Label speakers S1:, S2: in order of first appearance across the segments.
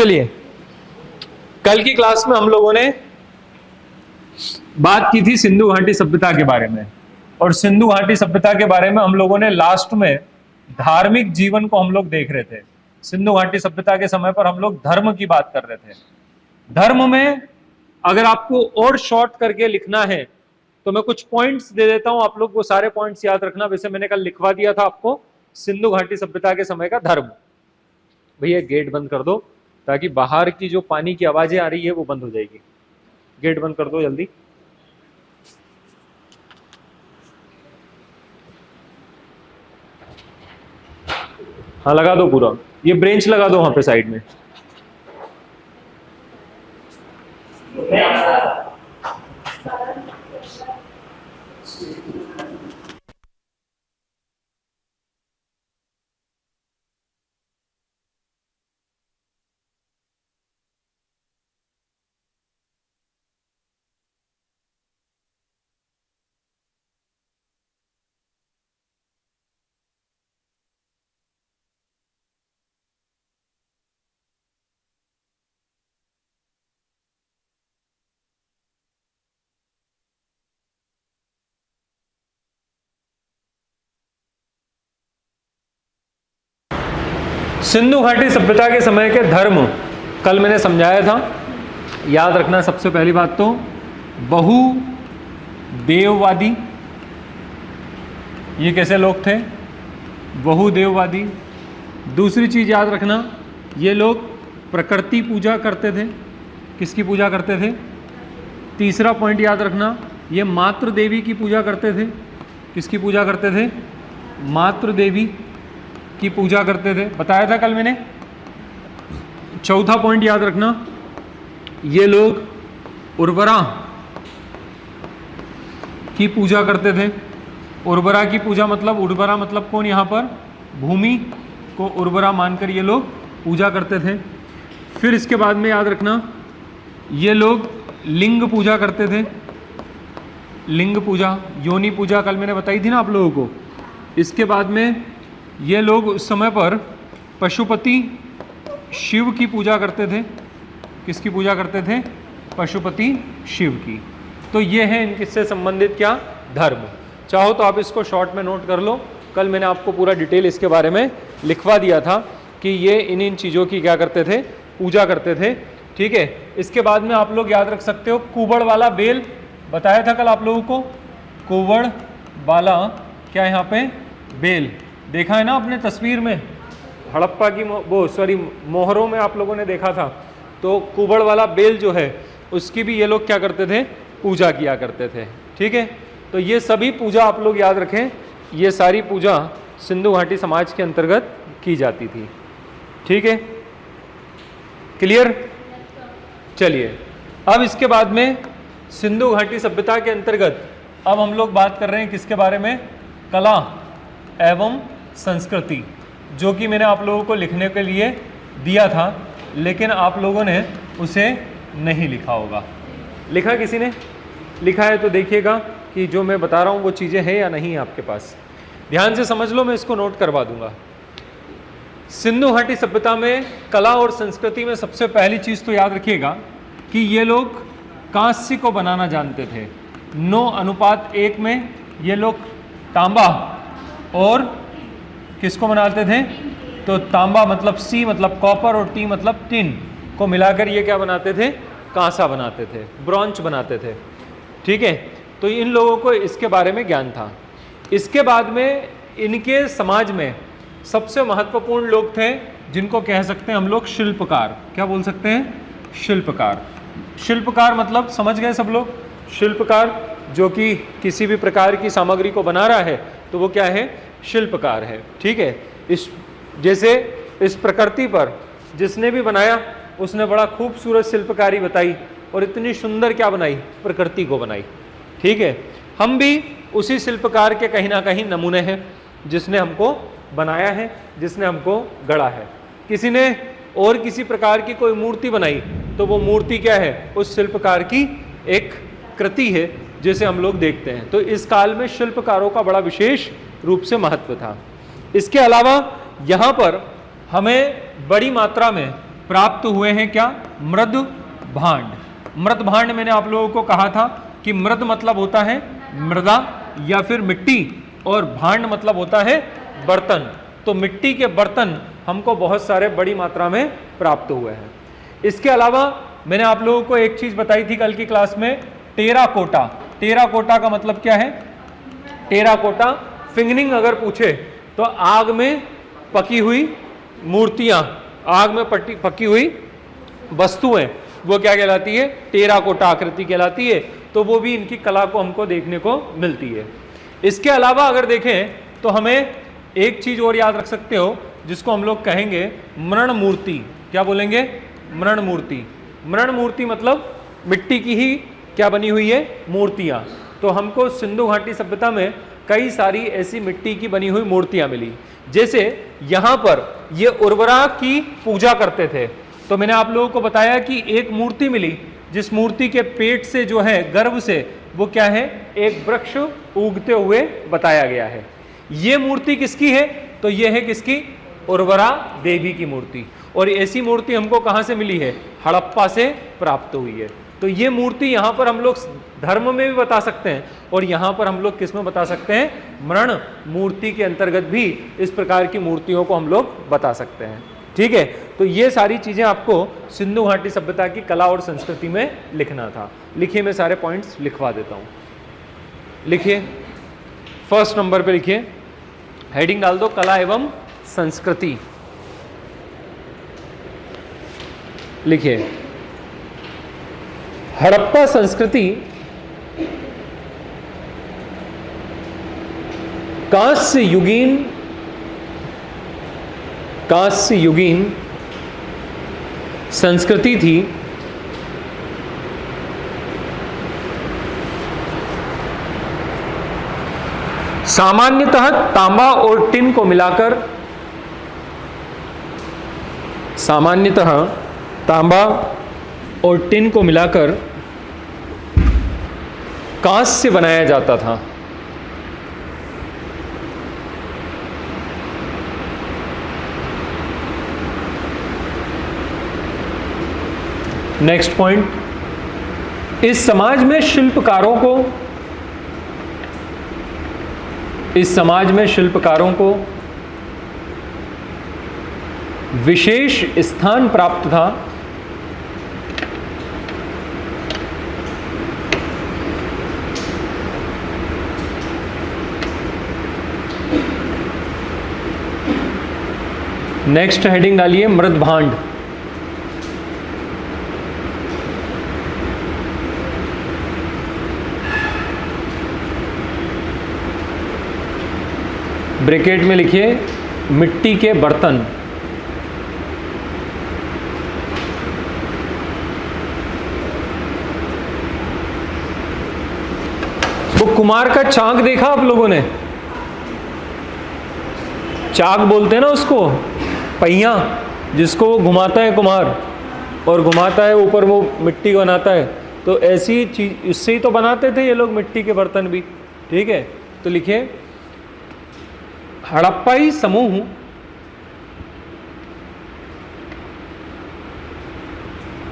S1: चलिए, कल की क्लास में हम लोगों ने बात की थी सिंधु घाटी सभ्यता के बारे में, और सिंधु घाटी सभ्यता के बारे में हम लोगों ने लास्ट में धार्मिक जीवन को हम लोग देख रहे थे। सिंधु घाटी सभ्यता के समय पर हम लोग धर्म की बात कर रहे थे। धर्म में अगर आपको और शॉर्ट करके लिखना है तो मैं कुछ पॉइंट्स दे देता हूं, आप लोग वो सारे पॉइंट्स याद रखना। वैसे मैंने कल लिखवा दिया था आपको सिंधु घाटी सभ्यता के समय का धर्म। भैया गेट बंद कर दो ताकि बाहर की जो पानी की आवाजें आ रही है वो बंद हो जाएगी। गेट बंद कर दो जल्दी। हाँ लगा दो पूरा, ये ब्रेंच लगा दो वहां पे साइड में। सिंधु घाटी सभ्यता के समय के धर्म कल मैंने समझाया था, याद रखना। सबसे पहली बात तो बहुदेववादी, ये कैसे लोग थे? बहुदेववादी। दूसरी चीज याद रखना, ये लोग प्रकृति पूजा करते थे। किसकी पूजा करते थे? तीसरा पॉइंट याद रखना, ये मातृ देवी की पूजा करते थे। किसकी पूजा करते थे? मातृ देवी की पूजा करते थे, बताया था कल मैंने। चौथा पॉइंट याद रखना, ये लोग उर्वरा की पूजा करते थे। उर्वरा की पूजा मतलब, उर्वरा मतलब कौन? यहाँ पर भूमि को उर्वरा मानकर ये लोग पूजा करते थे। फिर इसके बाद में याद रखना, ये लोग लिंग पूजा करते थे। लिंग पूजा, योनि पूजा कल मैंने बताई थी ना आप लोगों को। इसके बाद में ये लोग उस समय पर पशुपति शिव की पूजा करते थे। किसकी पूजा करते थे? पशुपति शिव की। तो ये है इनसे संबंधित क्या? धर्म। चाहो तो आप इसको शॉर्ट में नोट कर लो, कल मैंने आपको पूरा डिटेल इसके बारे में लिखवा दिया था कि ये इन चीज़ों की क्या करते थे? पूजा करते थे। ठीक है। इसके बाद में आप लोग याद रख सकते हो कुवड़ वाला बेल, बताया था कल आप लोगों को। कुवड़ वाला क्या यहाँ पे? बेल। देखा है ना आपने तस्वीर में, हड़प्पा की मोहरों में आप लोगों ने देखा था। तो कुवड़ वाला बेल जो है उसकी भी ये लोग क्या करते थे? पूजा किया करते थे। ठीक है। तो ये सभी पूजा आप लोग याद रखें, ये सारी पूजा सिंधु घाटी समाज के अंतर्गत की जाती थी। ठीक है, क्लियर? चलिए, अब इसके बाद में सिंधु घाटी सभ्यता के अंतर्गत अब हम लोग बात कर रहे हैं किसके बारे में? कला एवं संस्कृति, जो कि मैंने आप लोगों को लिखने के लिए दिया था, लेकिन आप लोगों ने उसे नहीं लिखा होगा। लिखा किसी ने? लिखा है तो देखिएगा कि जो मैं बता रहा हूँ वो चीज़ें हैं या नहीं आपके पास। ध्यान से समझ लो, मैं इसको नोट करवा दूंगा। सिंधु घाटी सभ्यता में कला और संस्कृति में सबसे पहली चीज़ तो याद रखिएगा कि ये लोग कांस्य को बनाना जानते थे। 9:1 में ये लोग तांबा और किसको बनाते थे? तो तांबा मतलब सी मतलब कॉपर और टी मतलब टिन को मिलाकर ये क्या बनाते थे? कांसा बनाते थे, ब्रॉन्ज बनाते थे। ठीक है। तो इन लोगों को इसके बारे में ज्ञान था। इसके बाद में इनके समाज में सबसे महत्वपूर्ण लोग थे जिनको कह सकते हैं हम लोग शिल्पकार। क्या बोल सकते हैं? शिल्पकार। शिल्पकार मतलब समझ गए सब लोग? शिल्पकार जो कि किसी भी प्रकार की सामग्री को बना रहा है तो वो क्या है? शिल्पकार है। ठीक है। इस जैसे इस प्रकृति पर जिसने भी बनाया उसने बड़ा खूबसूरत शिल्पकारी बताई और इतनी सुंदर क्या बनाई? प्रकृति को बनाई। ठीक है। हम भी उसी शिल्पकार के कहीं ना कहीं नमूने हैं, जिसने हमको बनाया है, जिसने हमको गढ़ा है। किसी ने और किसी प्रकार की कोई मूर्ति बनाई तो वो मूर्ति क्या है? उस शिल्पकार की एक कृति है जिसे हम लोग देखते हैं। तो इस काल में शिल्पकारों का बड़ा विशेष रूप से महत्व था। इसके अलावा यहाँ पर हमें बड़ी मात्रा में प्राप्त हुए हैं क्या? मृद भांड। मृद भांड मैंने आप लोगों को कहा था कि मृद मतलब होता है मृदा या फिर मिट्टी, और भांड मतलब होता है बर्तन। तो मिट्टी के बर्तन हमको बहुत सारे बड़ी मात्रा में प्राप्त हुए हैं। इसके अलावा मैंने आप लोगों को एक चीज बताई थी कल की क्लास में, टेराकोटा। टेराकोटा का मतलब क्या है? टेराकोटा फिंगरिंग अगर पूछे तो आग में पकी हुई मूर्तियां, आग में पकी हुई वस्तुएं, वो क्या कहलाती है? टेराकोटा आकृति कहलाती है। तो वो भी इनकी कला को हमको देखने को मिलती है। इसके अलावा अगर देखें तो हमें एक चीज और याद रख सकते हो जिसको हम लोग कहेंगे मृण मूर्ति। क्या बोलेंगे? मृण मूर्ति। मृण मूर्ति मतलब मिट्टी की ही क्या बनी हुई है? मूर्तियां। तो हमको सिंधु घाटी सभ्यता में कई सारी ऐसी मिट्टी की बनी हुई मूर्तियां मिली। जैसे यहां पर ये उर्वरा की पूजा करते थे, तो मैंने आप लोगों को बताया कि एक मूर्ति मिली जिस मूर्ति के पेट से जो है, गर्भ से, वो क्या है? एक वृक्ष उगते हुए बताया गया है। ये मूर्ति किसकी है? तो ये है किसकी? उर्वरा देवी की मूर्ति। और ऐसी मूर्ति हमको कहां से मिली है? हड़प्पा से प्राप्त हुई है। तो ये मूर्ति यहां पर हम लोग धर्म में भी बता सकते हैं, और यहां पर हम लोग किस में बता सकते हैं? मृण मूर्ति के अंतर्गत भी इस प्रकार की मूर्तियों को हम लोग बता सकते हैं। ठीक है, तो ये सारी चीजें आपको सिंधु घाटी सभ्यता की कला और संस्कृति में लिखना था। लिखिए, मैं सारे पॉइंट्स लिखवा देता हूं। लिखिए, फर्स्ट नंबर पे लिखिए, हेडिंग डाल दो कला एवं संस्कृति। लिखिए, हड़प्पा संस्कृति कांस्य युगीन संस्कृति थी। सामान्यतः तांबा और टिन को मिलाकर, सामान्यतः तांबा और टिन को मिलाकर कांस्य बनाया जाता था। नेक्स्ट पॉइंट, इस समाज में शिल्पकारों को विशेष स्थान प्राप्त था। नेक्स्ट हेडिंग डालिए मृद भांड। ब्रैकेट में लिखिए मिट्टी के बर्तन। वो कुमार का चाक देखा आप लोगों ने? चाक बोलते हैं ना उसको, पहिया जिसको वो घुमाता है कुमार, और घुमाता है ऊपर, वो मिट्टी बनाता है। तो ऐसी चीज, इससे ही तो बनाते थे ये लोग मिट्टी के बर्तन भी। ठीक है, तो लिखिए हड़प्पाई समूह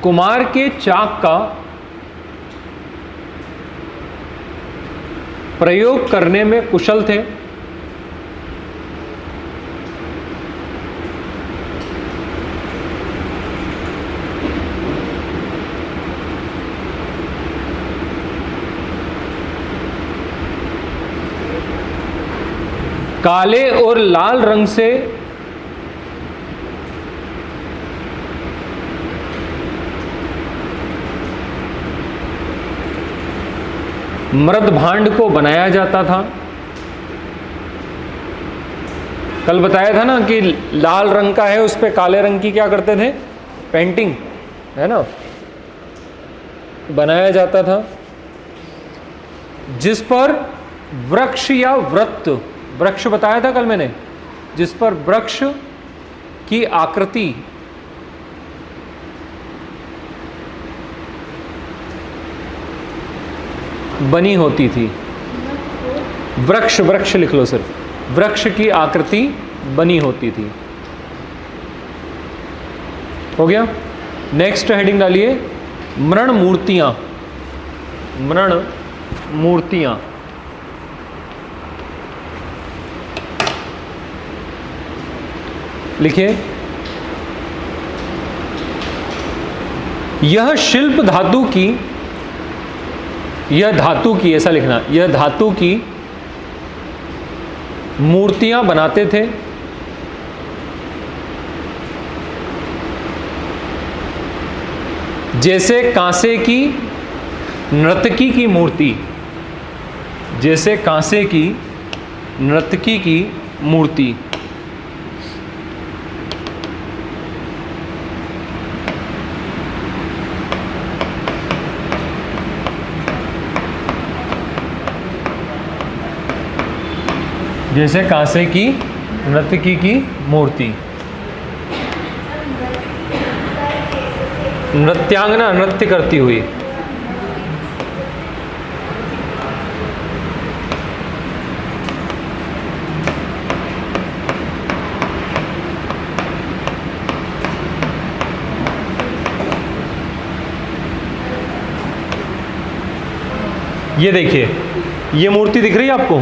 S1: कुमार के चाक का प्रयोग करने में कुशल थे। काले और लाल रंग से मृद भांड को बनाया जाता था। कल बताया था ना कि लाल रंग का है, उस पे काले रंग की क्या करते थे? पेंटिंग, है ना, बनाया जाता था, जिस पर वृक्ष या वृत्त, वृक्ष बताया था कल मैंने, जिस पर वृक्ष की आकृति बनी होती थी। वृक्ष, वृक्ष लिख लो सिर्फ, वृक्ष की आकृति बनी होती थी। हो गया। नेक्स्ट हेडिंग डालिए मृण मूर्तियां। मृण मूर्तियां, लिखिए यह शिल्प धातु की, यह धातु की, ऐसा लिखना, यह धातु की मूर्तियां बनाते थे जैसे कांसे की नर्तकी की मूर्ति, जैसे कांसे की नर्तकी की मूर्ति। जैसे कांसे की नर्तकी की मूर्ति। नृत्यांगना, नृत्य करती हुई। ये देखिए, ये मूर्ति दिख रही है आपको,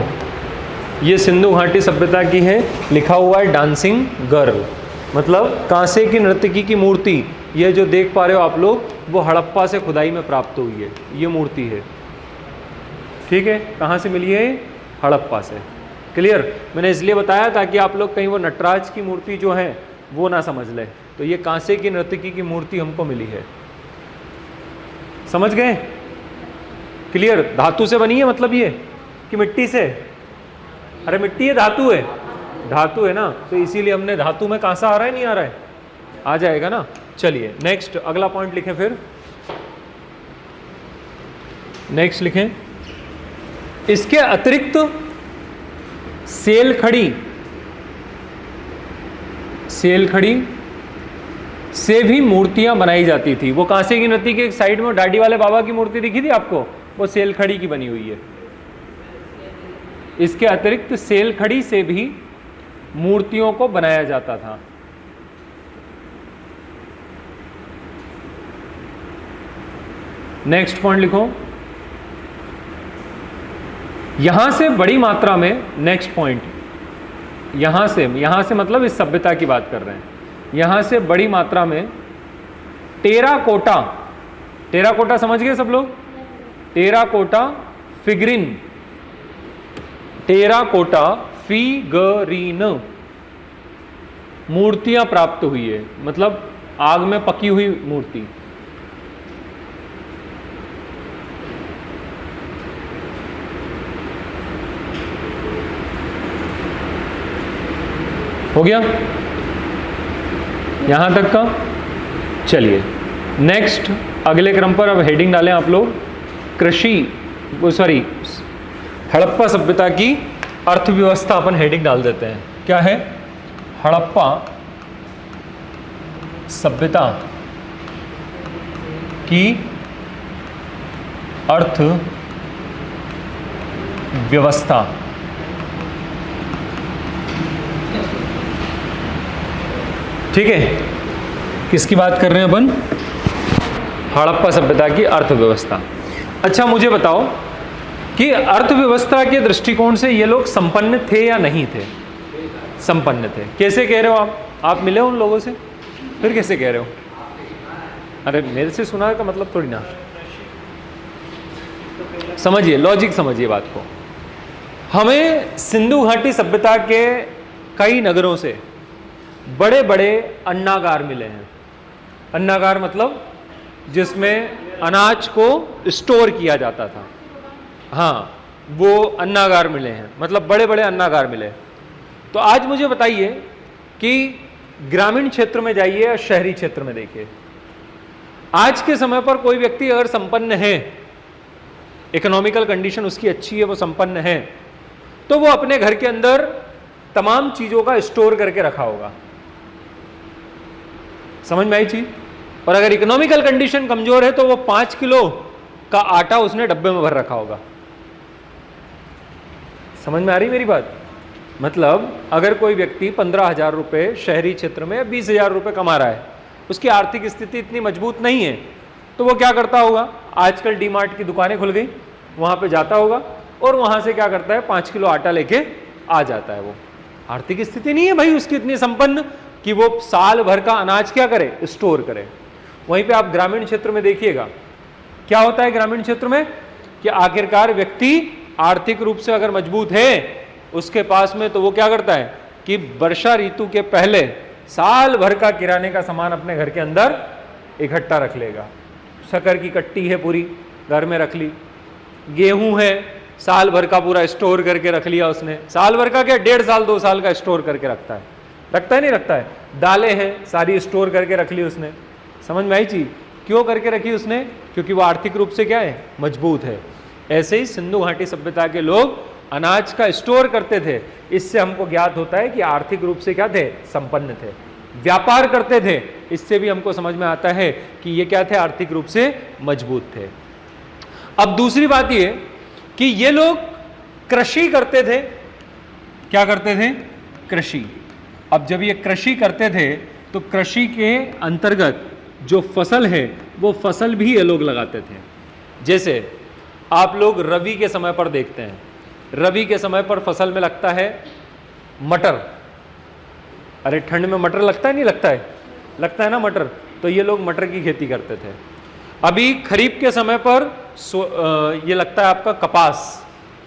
S1: ये सिंधु घाटी सभ्यता की है, लिखा हुआ है डांसिंग गर्ल, मतलब कांसे की नर्तकी की मूर्ति। ये जो देख पा रहे हो आप लोग, वो हड़प्पा से खुदाई में प्राप्त हुई है, ये मूर्ति है। ठीक है, कहाँ से मिली है? हड़प्पा से। क्लियर? मैंने इसलिए बताया ताकि आप लोग कहीं वो नटराज की मूर्ति जो है वो ना समझ ले। तो ये कांसे की नर्तकी की मूर्ति हमको मिली है, समझ गए? क्लियर? धातु से बनी है मतलब ये कि मिट्टी से? अरे मिट्टी है, धातु है, धातु है ना, तो इसीलिए हमने धातु में कांसा आ रहा है, नहीं आ रहा है? आ जाएगा ना। चलिए नेक्स्ट, अगला पॉइंट लिखें। फिर नेक्स्ट लिखें, इसके अतिरिक्त सेल खड़ी, सेल खड़ी से भी मूर्तियां बनाई जाती थी। वो कांसे की नदी के साइड में डाडी वाले बाबा की मूर्ति दिखी थी आपको, वो सेल खड़ी की बनी हुई है। इसके अतिरिक्त सेल खड़ी से भी मूर्तियों को बनाया जाता था। नेक्स्ट पॉइंट लिखो, यहां से बड़ी मात्रा में, नेक्स्ट पॉइंट, यहां से मतलब इस सभ्यता की बात कर रहे हैं, यहां से बड़ी मात्रा में टेराकोटा, टेराकोटा समझ गए सब लोग? टेराकोटा फिगरिन, टेराकोटा फिगरिन मूर्तियां प्राप्त हुई है, मतलब आग में पकी हुई मूर्ति। हो गया यहां तक का? चलिए नेक्स्ट, अगले क्रम पर अब हेडिंग डालें आप लोग, कृषि, सॉरी हड़प्पा सभ्यता की अर्थव्यवस्था अपन हेडिंग डाल देते हैं। क्या है? हड़प्पा सभ्यता की अर्थव्यवस्था। ठीक है, किसकी बात कर रहे हैं अपन? हड़प्पा सभ्यता की अर्थव्यवस्था। अच्छा मुझे बताओ कि अर्थव्यवस्था के दृष्टिकोण से ये लोग संपन्न थे या नहीं थे? संपन्न थे। कैसे कह रहे हो आप मिले उन लोगों से? फिर कैसे कह रहे हो? अरे मेरे से सुना का मतलब थोड़ी ना, समझिए, लॉजिक समझिए बात को। हमें सिंधु घाटी सभ्यता के कई नगरों से बड़े बड़े अन्नागार मिले हैं। अन्नागार मतलब जिसमें अनाज को स्टोर किया जाता था, हाँ वो अन्नागार मिले हैं, मतलब बड़े बड़े अन्नागार मिले। तो आज मुझे बताइए कि ग्रामीण क्षेत्र में जाइए या शहरी क्षेत्र में देखिए, आज के समय पर कोई व्यक्ति अगर संपन्न है, इकोनॉमिकल कंडीशन उसकी अच्छी है, वो संपन्न है, तो वो अपने घर के अंदर तमाम चीजों का स्टोर करके रखा होगा। समझ में आई चीज? और अगर इकोनॉमिकल कंडीशन कमजोर है तो वो 5 किलो का आटा उसने डब्बे में भर रखा होगा। समझ में आ रही मेरी बात? मतलब अगर कोई व्यक्ति 15,000 रुपए शहरी क्षेत्र में 20,000 रुपए कमा रहा है, उसकी आर्थिक स्थिति इतनी मजबूत नहीं है, तो वो क्या करता होगा, आजकल डीमार्ट की दुकानें खुल गई, वहां पे जाता होगा और वहां से क्या करता है 5 किलो आटा लेके आ जाता है। वो आर्थिक स्थिति नहीं है भाई उसकी इतनी संपन्न कि वो साल भर का अनाज क्या करे, स्टोर करे। वहीं पे आप ग्रामीण क्षेत्र में देखिएगा क्या होता है ग्रामीण क्षेत्र में, कि आखिरकार व्यक्ति आर्थिक रूप से अगर मजबूत है उसके पास में, तो वो क्या करता है कि वर्षा ऋतु के पहले साल भर का किराने का सामान अपने घर के अंदर इकट्ठा रख लेगा। शक्कर की कट्टी है पूरी घर में रख ली, गेहूं है साल भर का पूरा स्टोर करके रख लिया उसने, साल भर का क्या 1.5 साल 2 साल का स्टोर करके रखता है नहीं रखता है। दालें हैं सारी स्टोर करके रख ली उसने। समझ में आई चीज, क्यों करके रखी उसने, क्योंकि वो आर्थिक रूप से क्या है, मजबूत है। ऐसे ही सिंधु घाटी सभ्यता के लोग अनाज का स्टोर करते थे, इससे हमको ज्ञात होता है कि आर्थिक रूप से क्या थे, संपन्न थे। व्यापार करते थे, इससे भी हमको समझ में आता है कि ये क्या थे, आर्थिक रूप से मजबूत थे। अब दूसरी बात ये कि ये लोग कृषि करते थे। क्या करते थे, कृषि। अब जब ये कृषि करते थे तो कृषि के अंतर्गत जो फसल है वो फसल भी ये लोग लगाते थे। जैसे आप लोग रबी के समय पर देखते हैं, रबी के समय पर फसल में लगता है मटर। अरे ठंड में मटर लगता है, नहीं लगता है, लगता है ना मटर, तो ये लोग मटर की खेती करते थे। अभी खरीफ के समय पर ये लगता है आपका कपास,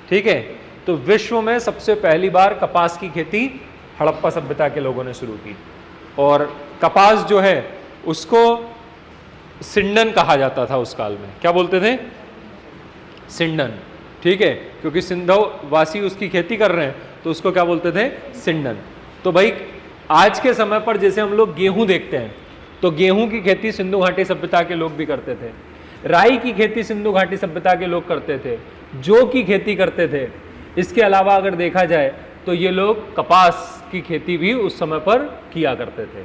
S1: ठीक है। तो विश्व में सबसे पहली बार कपास की खेती हड़प्पा सभ्यता के लोगों ने शुरू की, और कपास जो है उसको सिंडन कहा जाता था उस काल में। क्या बोलते थे, सिंडन, ठीक है, क्योंकि सिंधु वासी उसकी खेती कर रहे हैं तो उसको क्या बोलते थे, सिंडन। तो भाई आज के समय पर जैसे हम लोग गेहूं देखते हैं तो गेहूं की खेती सिंधु घाटी सभ्यता के लोग भी करते थे, राई की खेती सिंधु घाटी सभ्यता के लोग करते थे, जौ की खेती करते थे। इसके अलावा अगर देखा जाए तो ये लोग कपास की खेती भी उस समय पर किया करते थे।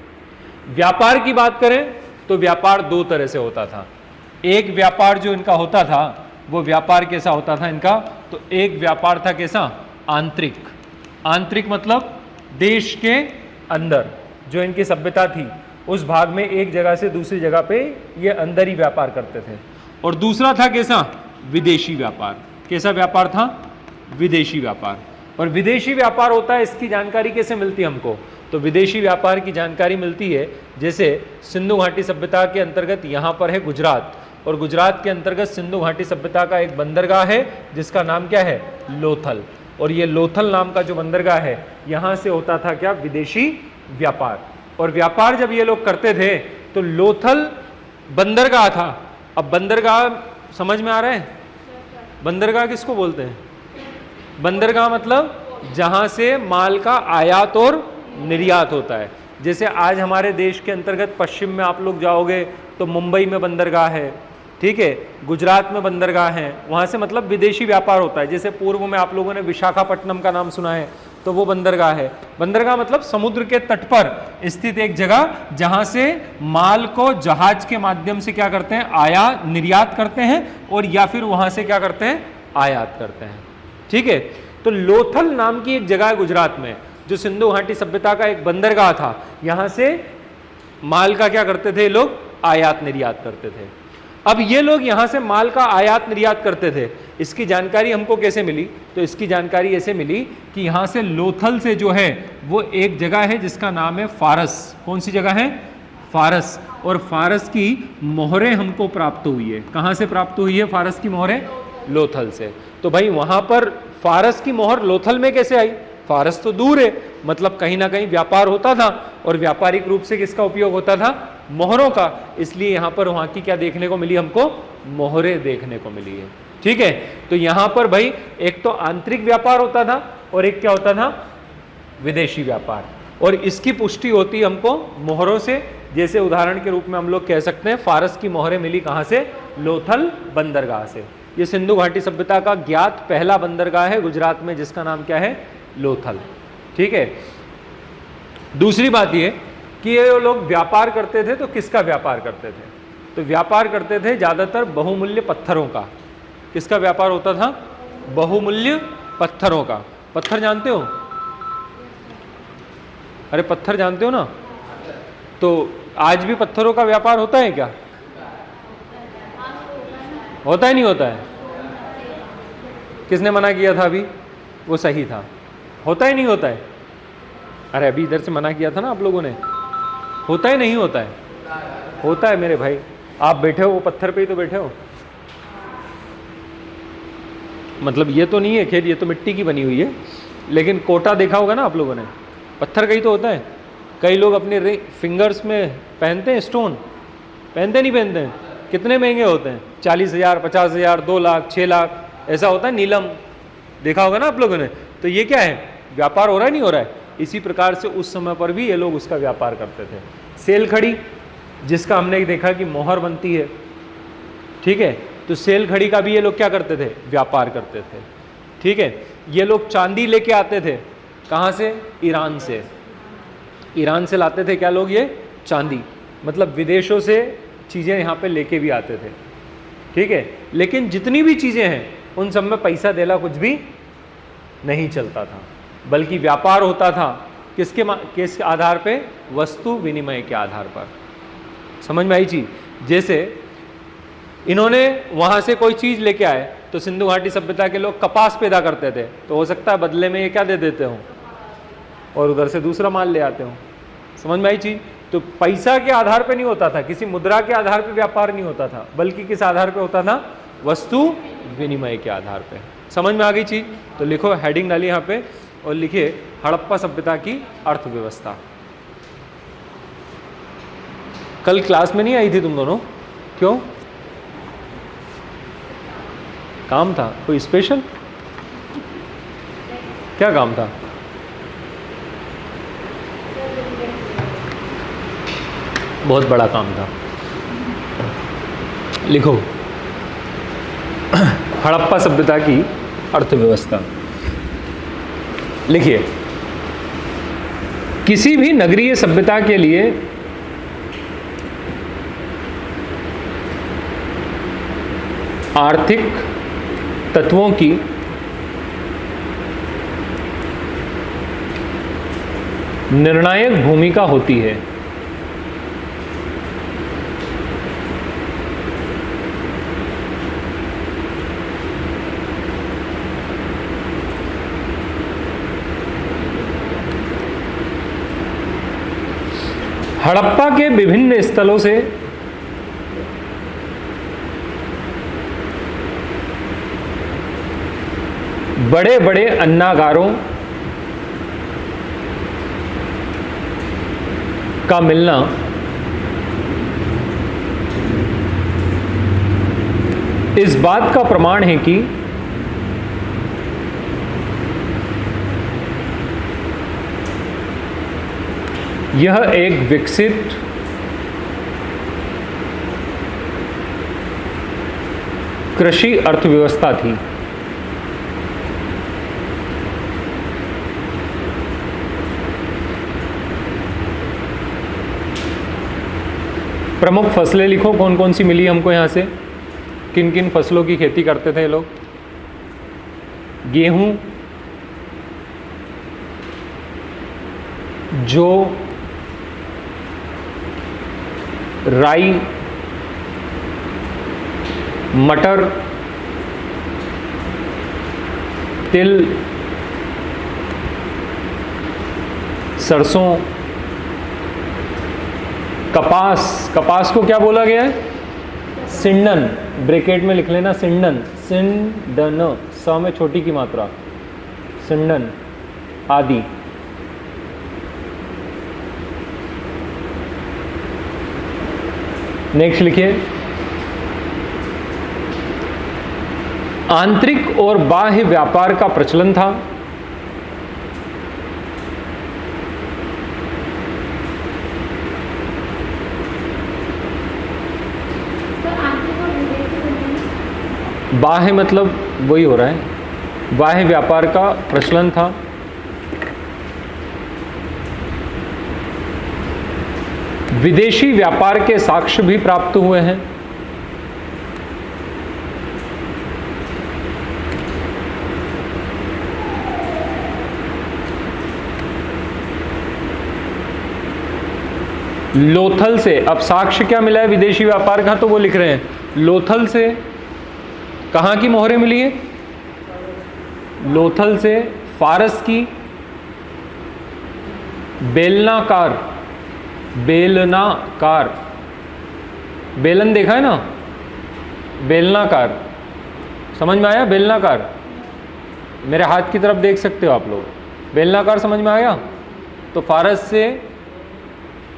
S1: व्यापार की बात करें तो व्यापार 2 तरह से होता था। एक व्यापार जो इनका होता था वो व्यापार कैसा होता था इनका, तो एक व्यापार था कैसा, आंतरिक। आंतरिक मतलब देश के अंदर जो इनकी सभ्यता थी उस भाग में एक जगह से दूसरी जगह पे ये अंदर ही व्यापार करते थे। और दूसरा था कैसा, विदेशी व्यापार। कैसा व्यापार था, विदेशी व्यापार। और विदेशी व्यापार होता है, इसकी जानकारी कैसे मिलती है हमको, तो विदेशी व्यापार की जानकारी मिलती है जैसे सिंधु घाटी सभ्यता के अंतर्गत यहाँ पर है गुजरात, और गुजरात के अंतर्गत सिंधु घाटी सभ्यता का एक बंदरगाह है जिसका नाम क्या है, लोथल। और ये लोथल नाम का जो बंदरगाह है यहाँ से होता था क्या, विदेशी व्यापार। और व्यापार जब ये लोग करते थे तो लोथल बंदरगाह था। अब बंदरगाह समझ में आ रहा है, बंदरगाह किसको बोलते हैं, बंदरगाह मतलब जहां से माल का आयात और निर्यात होता है। जैसे आज हमारे देश के अंतर्गत पश्चिम में आप लोग जाओगे तो मुंबई में बंदरगाह है, ठीक है, गुजरात में बंदरगाह है, वहां से मतलब विदेशी व्यापार होता है। जैसे पूर्व में आप लोगों ने विशाखापट्टनम का नाम सुना है, तो वो बंदरगाह है। बंदरगाह मतलब समुद्र के तट पर स्थित एक जगह जहां से माल को जहाज के माध्यम से क्या करते हैं, आयात निर्यात करते हैं, और या फिर वहां से क्या करते हैं, आयात करते हैं, ठीक है। तो लोथल नाम की एक जगह है गुजरात में जो सिंधु घाटी सभ्यता का एक बंदरगाह था। यहां से माल का क्या करते थे लोग, आयात निर्यात करते थे। अब ये लोग यहां से माल का आयात निर्यात करते थे। इसकी जानकारी हमको कैसे मिली, तो इसकी जानकारी ऐसे मिली कि यहां से लोथल से जो है वो एक जगह है जिसका नाम है फारस। कौन सी जगह है, फारस। और फारस की मोहरें हमको प्राप्त हुई है। कहां से प्राप्त हुई है फारस की मोहरें, लोथल से। तो भाई वहां पर फारस की मोहर लोथल में कैसे आई, फारस तो दूर है, मतलब कहीं ना कहीं व्यापार होता था, और व्यापारिक रूप से किसका उपयोग होता था, मोहरों का। इसलिए यहाँ पर वहाँ की क्या देखने को मिली हमको, मोहरें देखने को मिली है, ठीक है। तो यहाँ पर भाई एक तो आंतरिक व्यापार होता था और एक क्या होता था, विदेशी व्यापार। और इसकी पुष्टि होती है हमको मोहरों से। जैसे उदाहरण के रूप में हम लोग कह सकते हैं फारस की मोहरें मिली कहाँ से, लोथल बंदरगाह से। ये सिंधु घाटी सभ्यता का ज्ञात पहला बंदरगाह है गुजरात में जिसका नाम क्या है, लोथल, ठीक है। दूसरी बात ये कि ये लोग व्यापार करते थे तो किसका व्यापार करते थे, तो व्यापार करते थे ज़्यादातर बहुमूल्य पत्थरों का। किसका व्यापार होता था, बहुमूल्य पत्थरों का। पत्थर जानते हो, अरे पत्थर जानते हो ना, तो आज भी पत्थरों का व्यापार होता है क्या? होता है नहीं होता है? किसने मना किया था अभी? वो सही था। होता है नहीं होता है? अरे अभी इधर से मना किया था ना आप लोगों ने। होता है नहीं होता है? होता है मेरे भाई। आप बैठे हो वो पत्थर पे ही तो बैठे हो। मतलब ये तो नहीं है, खैर ये तो मिट्टी की बनी हुई है, लेकिन कोटा देखा होगा ना आप लोगों ने, पत्थर का ही तो होता है। कई लोग अपने फिंगर्स में पहनते हैं स्टोन, पहनते नहीं पहनते हैं? कितने महंगे होते हैं, 40,000, 50,000, 2 लाख, 6 लाख, ऐसा होता है नीलम, देखा होगा ना आप लोगों ने। तो ये क्या है, व्यापार हो रहा है नहीं हो रहा है? इसी प्रकार से उस समय पर भी ये लोग उसका व्यापार करते थे। सेल खड़ी, जिसका हमने देखा कि मोहर बनती है, ठीक है, तो सेल खड़ी का भी ये लोग क्या करते थे, व्यापार करते थे। ठीक है, ये लोग चांदी लेके आते थे, कहाँ से? ईरान से। ईरान से लाते थे क्या लोग, ये चांदी, मतलब विदेशों से चीज़ें यहाँ पे लेके भी आते थे। ठीक है, लेकिन जितनी भी चीज़ें हैं उन सब में पैसा देना कुछ भी नहीं चलता था, बल्कि व्यापार होता था किस आधार पे? वस्तु विनिमय के आधार पर। समझ में आई चीज़? जैसे इन्होंने वहाँ से कोई चीज़ लेके आए, तो सिंधु घाटी सभ्यता के लोग कपास पैदा करते थे, तो हो सकता है बदले में ये क्या दे देते हो, और उधर से दूसरा माल ले आते हो। समझ में आई चीज़? तो पैसा के आधार पे नहीं होता था, किसी मुद्रा के आधार पे व्यापार नहीं होता था, बल्कि किस आधार पे होता था? वस्तु विनिमय के आधार पे। समझ में आ गई चीज़? तो लिखो, हेडिंग डालिए यहाँ पे और लिखिए हड़प्पा सभ्यता की अर्थव्यवस्था। कल क्लास में नहीं आई थी तुम दोनों, क्यों? काम था कोई स्पेशल? क्या काम था? बहुत बड़ा काम था। लिखो हड़प्पा सभ्यता की अर्थव्यवस्था। लिखिए, किसी भी नगरीय सभ्यता के लिए आर्थिक तत्वों की निर्णायक भूमिका होती है। हड़प्पा के विभिन्न स्थलों से बड़े बड़े अन्नागारों का मिलना इस बात का प्रमाण है कि यह एक विकसित कृषि अर्थव्यवस्था थी। प्रमुख फसलें लिखो, कौन कौन सी मिली हमको यहाँ से, किन किन फसलों की खेती करते थे ये लोग? गेहूं, जौ, राई, मटर, तिल, सरसों, कपास। कपास को क्या बोला गया है? सिंडन, ब्रैकेट में लिख लेना सिंडन, सिंडन, स में छोटी की मात्रा, सिंडन आदि। नेक्स्ट लिखिए, आंतरिक और बाह्य व्यापार का प्रचलन था। बाह्य मतलब वही हो रहा है, बाह्य व्यापार का प्रचलन था। विदेशी व्यापार के साक्ष्य भी प्राप्त हुए हैं। लोथल से, अब साक्ष्य क्या मिला है विदेशी व्यापार का, तो वो लिख रहे हैं लोथल से कहाँ की मोहरें मिली है? लोथल से फारस की बेलनाकार, बेलनाकार, बेलन देखा है ना, बेलनाकार, समझ में आया? बेलनाकार, मेरे हाथ की तरफ देख सकते हो आप लोग, बेलनाकार समझ में आया? तो फारस से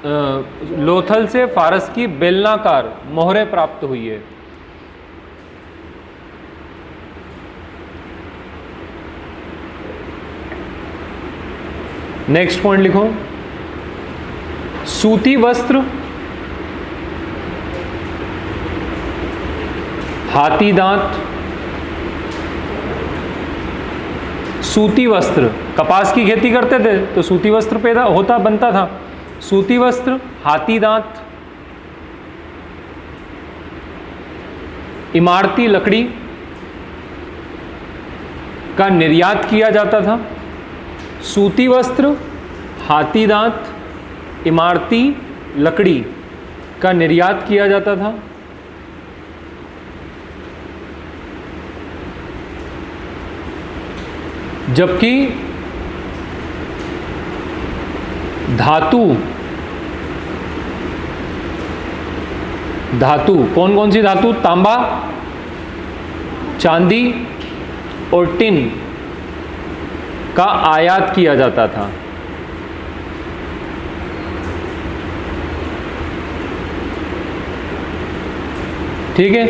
S1: लोथल से फारस की बेलनाकार मोहरें प्राप्त हुई है। नेक्स्ट पॉइंट लिखो, सूती वस्त्र, हाथी दांत, सूती वस्त्र, कपास की खेती करते थे तो सूती वस्त्र पैदा होता बनता था, सूती वस्त्र, हाथी दांत, इमारती लकड़ी का निर्यात किया जाता था। सूती वस्त्र, हाथी दांत, इमारती लकड़ी का निर्यात किया जाता था। जबकि धातु, धातु कौन कौन सी धातु? तांबा, चांदी और टिन का आयात किया जाता था। ठीक है,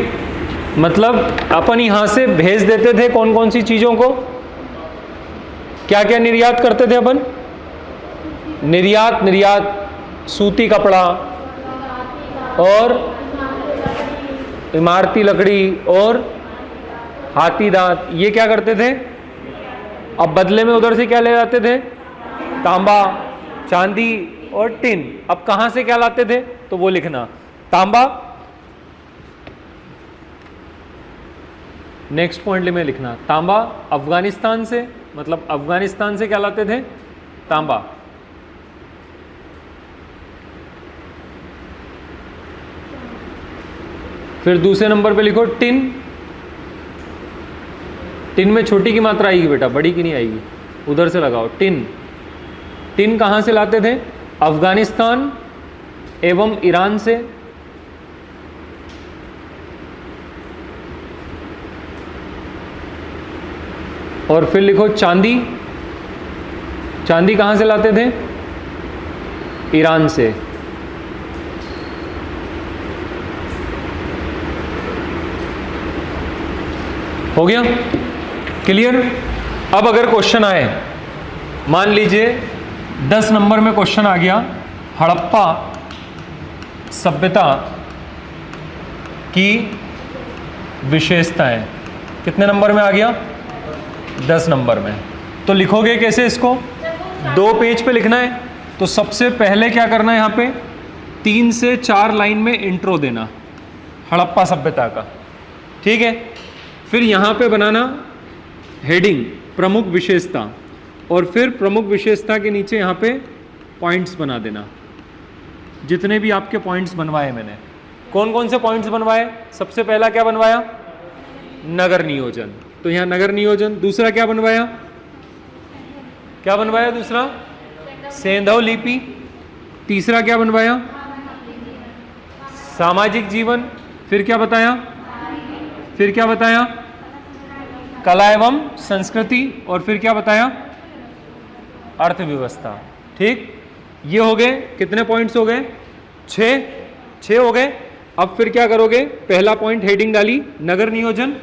S1: मतलब अपन यहां से भेज देते थे कौन कौन सी चीजों को, क्या क्या निर्यात करते थे अपन? निर्यात सूती कपड़ा और इमारती लकड़ी और हाथी दांत, ये क्या करते थे? अब बदले में उधर से क्या ले जाते थे? तांबा, चांदी और टिन। अब कहां से क्या लाते थे? तो वो लिखना, तांबा, नेक्स्ट पॉइंट में लिखना, तांबा अफगानिस्तान से, मतलब अफगानिस्तान से क्या लाते थे? तांबा। फिर दूसरे नंबर पे लिखो टिन, टिन में छोटी की मात्रा आएगी बेटा, बड़ी की नहीं आएगी, उधर से लगाओ टिन। टिन कहां से लाते थे? अफगानिस्तान एवं ईरान से। और फिर लिखो चांदी, चांदी कहां से लाते थे? ईरान से। हो गया क्लियर? अब अगर क्वेश्चन आए, मान लीजिए 10 नंबर में क्वेश्चन आ गया, हड़प्पा सभ्यता की विशेषताएं, कितने नंबर में आ गया? 10 नंबर में। तो लिखोगे कैसे इसको? 2 पेज पे लिखना है। तो सबसे पहले क्या करना है, यहाँ पे 3 से 4 लाइन में इंट्रो देना हड़प्पा सभ्यता का, ठीक है। फिर यहाँ पे बनाना हेडिंग प्रमुख विशेषता, और फिर प्रमुख विशेषता के नीचे यहाँ पे पॉइंट्स बना देना, जितने भी आपके पॉइंट्स बनवाए मैंने। कौन कौन से पॉइंट्स बनवाए? सबसे पहला क्या बनवाया? नगर नियोजन, तो यहाँ नगर नियोजन। दूसरा क्या बनवाया? क्या बनवाया दूसरा? सेंधव लिपि। तीसरा क्या बनवाया? सामाजिक जीवन। फिर क्या बताया? फिर क्या बताया? कला एवं संस्कृति। और फिर क्या बताया? अर्थव्यवस्था। ठीक, ये हो गए कितने पॉइंट्स हो गए? 6 हो गए। अब फिर क्या करोगे? पहला पॉइंट हेडिंग डाली नगर नियोजन,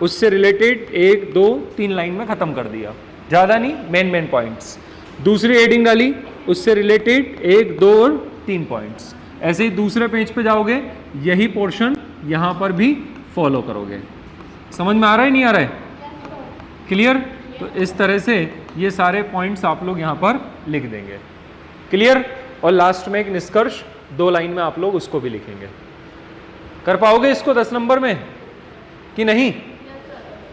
S1: उससे रिलेटेड 1 2 3 लाइन में खत्म कर दिया, ज़्यादा नहीं, मेन पॉइंट्स। दूसरी हेडिंग डाली, उससे रिलेटेड 1 2 और 3 पॉइंट्स। ऐसे ही दूसरे पेज पे जाओगे, यही पोर्शन यहाँ पर भी फॉलो करोगे। समझ में आ रहा है नहीं आ रहा है? क्लियर? तो इस तरह से ये सारे पॉइंट्स आप लोग यहाँ पर लिख देंगे। क्लियर? और लास्ट में एक निष्कर्ष 2 लाइन में आप लोग उसको भी लिखेंगे। कर पाओगे इसको 10 नंबर में कि नहीं?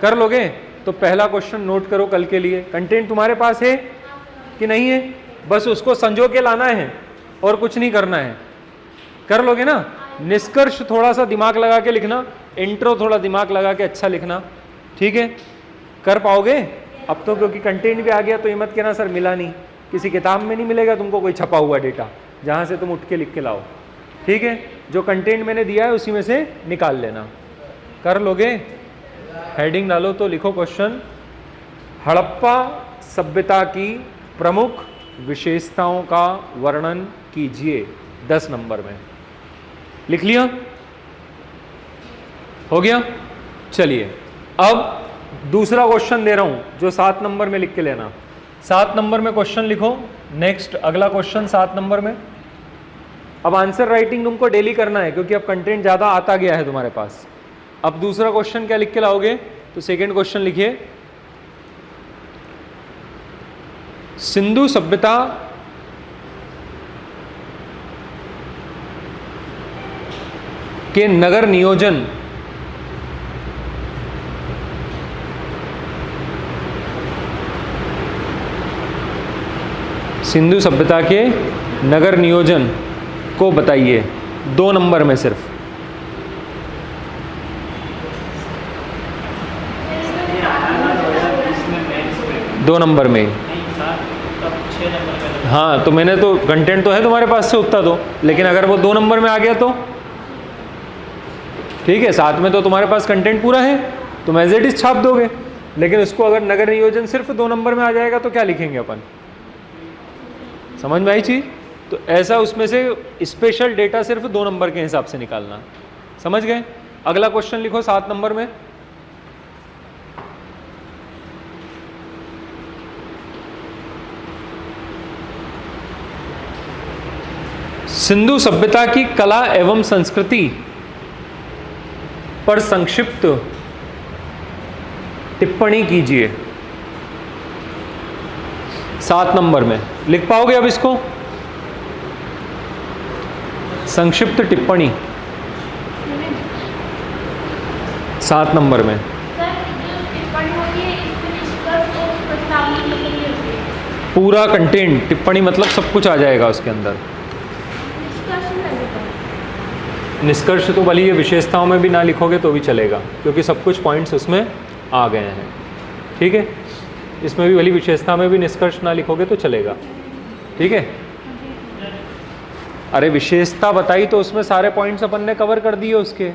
S1: कर लोगे? तो पहला क्वेश्चन नोट करो कल के लिए। कंटेंट तुम्हारे पास है कि नहीं है? बस उसको संजो के लाना है और कुछ नहीं करना है। कर लोगे ना। निष्कर्ष थोड़ा सा दिमाग लगा के लिखना, इंट्रो थोड़ा दिमाग लगा के अच्छा लिखना, ठीक है? कर पाओगे? अब तो क्योंकि कंटेंट भी आ गया तो ये मत कहना सर मिला नहीं, किसी किताब में नहीं मिलेगा तुमको कोई छपा हुआ डेटा जहाँ से तुम उठ के लिख के लाओ, ठीक है? जो कंटेंट मैंने दिया है उसी में से निकाल लेना। कर लोगे? हेडिंग डालो तो लिखो क्वेश्चन, हड़प्पा सभ्यता की प्रमुख विशेषताओं का वर्णन कीजिए 10 नंबर में। लिख लिया? हो गया? चलिए अब दूसरा क्वेश्चन दे रहा हूं जो 7 नंबर में लिख के लेना। 7 नंबर में क्वेश्चन लिखो। नेक्स्ट अगला क्वेश्चन 7 नंबर में। अब आंसर राइटिंग तुमको डेली करना है क्योंकि अब कंटेंट ज़्यादा आता गया है तुम्हारे पास। अब दूसरा क्वेश्चन क्या लिख के लाओगे? तो सेकेंड क्वेश्चन लिखिए, सिंधु सभ्यता के नगर नियोजन सिंधु सभ्यता के नगर नियोजन को बताइए 2 नंबर में सिर्फ। दो नंबर में। हाँ तो मैंने तो कंटेंट तो है तुम्हारे पास से उतना तो, लेकिन अगर वो 2 नंबर में आ गया तो ठीक है, 7 में तो तुम्हारे पास कंटेंट पूरा है, तुम एज इट इज छाप दोगे। लेकिन उसको अगर नगर नियोजन सिर्फ 2 नंबर में आ जाएगा तो क्या लिखेंगे अपन? समझ में आई चीज? तो ऐसा उसमें से स्पेशल डेटा सिर्फ 2 नंबर के हिसाब से निकालना। समझ गए? अगला क्वेश्चन लिखो 7 नंबर में, सिंधु सभ्यता की कला एवं संस्कृति पर संक्षिप्त टिप्पणी कीजिए 7 नंबर में। लिख पाओगे अब इसको? संक्षिप्त टिप्पणी 7 नंबर में। पूरा कंटेंट, टिप्पणी मतलब सब कुछ आ जाएगा उसके अंदर। निष्कर्ष तो भले ये विशेषताओं में भी ना लिखोगे तो भी चलेगा क्योंकि सब कुछ पॉइंट्स उसमें आ गए हैं, ठीक है? इसमें भी भली विशेषता में भी निष्कर्ष ना लिखोगे तो चलेगा, ठीक है? अरे विशेषता बताई तो उसमें सारे पॉइंट्स अपन ने कवर कर दिए, उसके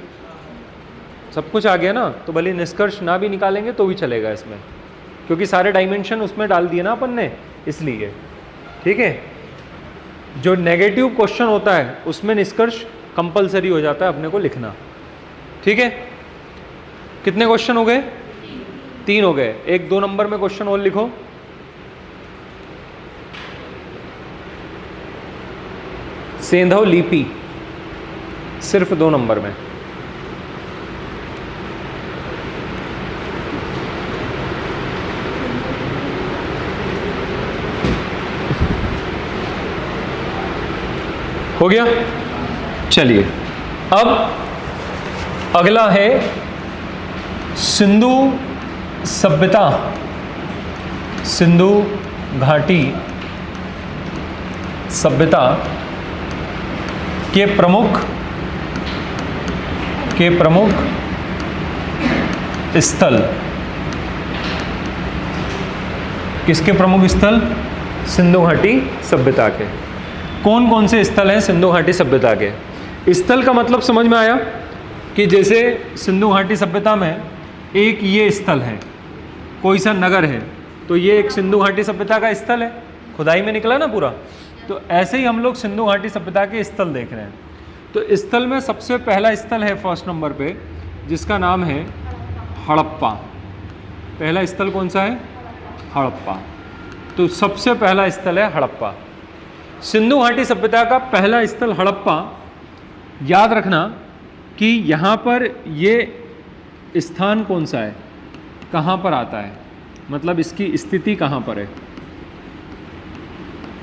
S1: सब कुछ आ गया ना, तो भले निष्कर्ष ना भी निकालेंगे तो भी चलेगा इसमें क्योंकि सारे डायमेंशन उसमें डाल दिए ना अपन ने, इसलिए, ठीक है? जो नेगेटिव क्वेश्चन होता है उसमें निष्कर्ष कंपलसरी हो जाता है अपने को लिखना, ठीक है? कितने क्वेश्चन हो गए? 3 हो गए। एक 2 नंबर में क्वेश्चन और लिखो, सेंधव लिपि सिर्फ 2 नंबर में। हो गया? चलिए अब अगला है सिंधु सभ्यता, सिंधु घाटी सभ्यता के प्रमुख स्थल। किसके प्रमुख स्थल? सिंधु घाटी सभ्यता के। कौन कौन से स्थल हैं सिंधु घाटी सभ्यता के? स्थल का मतलब समझ में आया कि जैसे सिंधु घाटी सभ्यता में एक ये स्थल है, कोई सा नगर है, तो ये एक सिंधु घाटी सभ्यता का स्थल है, खुदाई में निकला ना पूरा। तो ऐसे ही हम लोग सिंधु घाटी सभ्यता के स्थल देख रहे हैं। तो स्थल में सबसे पहला स्थल है फर्स्ट नंबर पे, जिसका नाम है हड़प्पा। पहला स्थल कौन सा है? हड़प्पा। तो सबसे पहला स्थल है हड़प्पा। सिंधु घाटी सभ्यता का पहला स्थल हड़प्पा। याद रखना कि यहाँ पर ये स्थान कौन सा है, कहाँ पर आता है, मतलब इसकी स्थिति कहाँ पर है,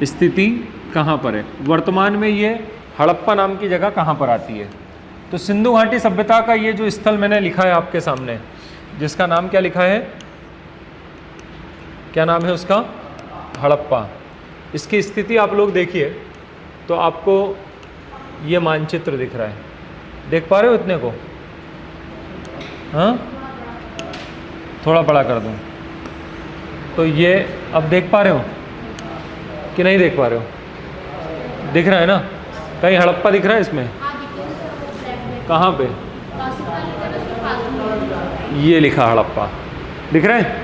S1: स्थिति कहाँ पर है, वर्तमान में ये हड़प्पा नाम की जगह कहाँ पर आती है। तो सिंधु घाटी सभ्यता का ये जो स्थल मैंने लिखा है आपके सामने, जिसका नाम क्या लिखा है, क्या नाम है उसका? हड़प्पा। इसकी स्थिति आप लोग देखिए तो आपको ये मानचित्र दिख रहा है, देख पा रहे हो इतने को? हाँ, थोड़ा बड़ा कर दूँ तो ये अब देख पा रहे हो कि नहीं देख पा रहे हो? दिख रहा है ना? कहीं हड़प्पा दिख रहा है इसमें? कहाँ पे? ये लिखा हड़प्पा दिख रहा है?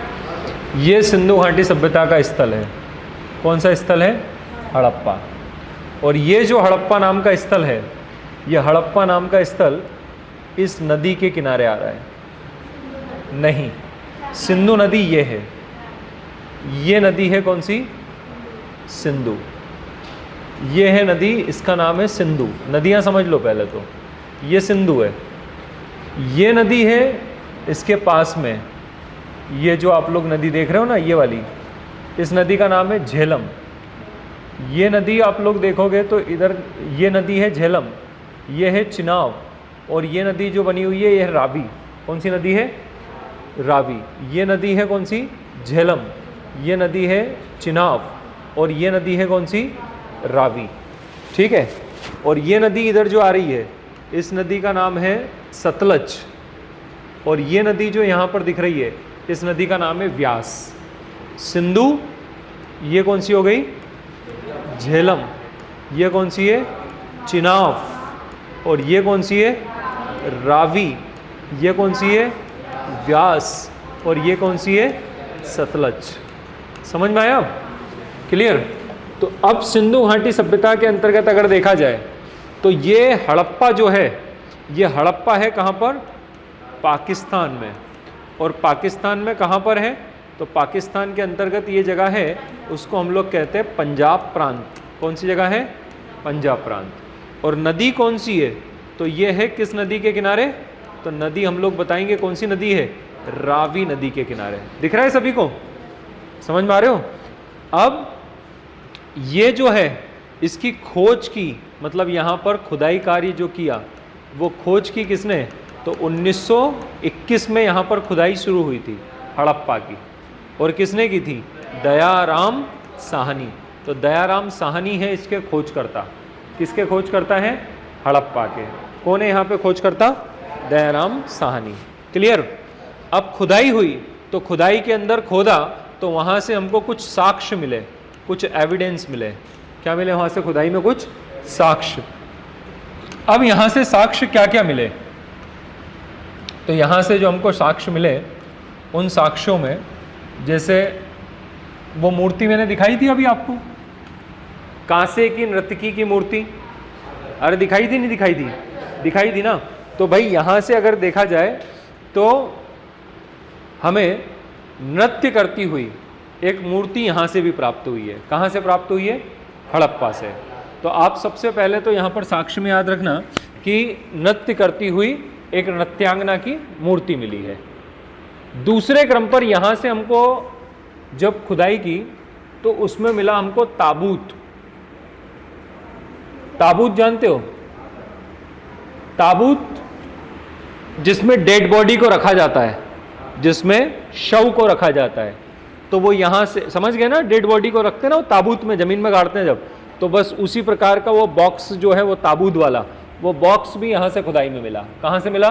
S1: ये सिंधु घाटी सभ्यता का स्थल है। कौन सा स्थल है? हड़प्पा। और ये जो हड़प्पा नाम का स्थल है, ये हड़प्पा नाम का स्थल इस नदी के किनारे आ रहा है। नहीं, सिंधु नदी ये है, ये नदी है कौन सी? सिंधु। ये है नदी, इसका नाम है सिंधु। नदियाँ समझ लो पहले तो, ये सिंधु है, ये नदी है, इसके पास में ये जो आप लोग नदी देख रहे हो ना, ये वाली, इस नदी का नाम है झेलम। ये नदी आप लोग देखोगे तो इधर ये नदी है झेलम, ये है चिनाब, और ये नदी जो बनी हुई है ये है रावी। कौन सी नदी है? रावी। ये नदी है कौन सी? झेलम। ये नदी है चिनाब, और ये नदी है कौन सी? रावी। ठीक है। और ये नदी इधर जो आ रही है, इस नदी का नाम है सतलज, और ये नदी जो यहाँ पर दिख रही है, इस नदी का नाम है व्यास। सिंधु ये कौन सी हो गई? झेलम। ये कौन सी है? चिनाब। और ये कौन सी है? रावी। ये कौन सी है? व्यास। और ये कौन सी है? सतलज। समझ में आया अब? क्लियर? तो अब सिंधु घाटी सभ्यता के अंतर्गत अगर देखा जाए तो ये हड़प्पा जो है, ये हड़प्पा है कहाँ पर? पाकिस्तान में। और पाकिस्तान में कहाँ पर है? तो पाकिस्तान के अंतर्गत ये जगह है, उसको हम लोग कहते हैं पंजाब प्रांत। कौन सी जगह है? पंजाब प्रांत। और नदी कौन सी है? तो ये है किस नदी के किनारे? तो नदी हम लोग बताएंगे कौन सी नदी है? रावी नदी के किनारे। दिख रहा है सभी को? समझ में आ रहे हो? अब ये जो है, इसकी खोज की, मतलब यहाँ पर खुदाई कार्य जो किया, वो खोज की किसने? तो 1921 में यहाँ पर खुदाई शुरू हुई थी हड़प्पा की। और किसने की थी? दयाराम साहनी। तो दयाराम साहनी है इसके खोजकर्ता। किसके खोजकर्ता है? हड़प्पा के। कौन है यहाँ पे खोजकर्ता? दयाराम साहनी। क्लियर? अब खुदाई हुई, तो खुदाई के अंदर खोदा तो वहाँ से हमको कुछ साक्ष्य मिले, कुछ एविडेंस मिले। क्या मिले वहाँ से? खुदाई में कुछ साक्ष्य। अब यहाँ से साक्ष्य क्या क्या मिले? तो यहाँ से जो हमको साक्ष्य मिले, उन साक्ष्यों में जैसे वो मूर्ति मैंने दिखाई थी अभी आपको, कांसे की नर्तकी की मूर्ति। अरे दिखाई थी नहीं दिखाई थी? दिखाई थी ना। तो भाई यहाँ से अगर देखा जाए तो हमें नृत्य करती हुई एक मूर्ति यहाँ से भी प्राप्त हुई है। कहाँ से प्राप्त हुई है? हड़प्पा से। तो आप सबसे पहले तो यहाँ पर साक्ष्य में याद रखना कि नृत्य करती हुई एक नृत्यांगना की मूर्ति मिली है। दूसरे क्रम पर यहाँ से हमको जब खुदाई की तो उसमें मिला हमको ताबूत। ताबूत जानते हो? ताबूत जिसमें डेड बॉडी को रखा जाता है, जिसमें शव को रखा जाता है। तो वो यहाँ से, समझ गए ना? डेड बॉडी को रखते हैं ना वो ताबूत में, जमीन में गाड़ते हैं जब, तो बस उसी प्रकार का वो बॉक्स जो है वो ताबूत वाला, वो बॉक्स भी यहाँ से खुदाई में मिला। कहाँ से मिला?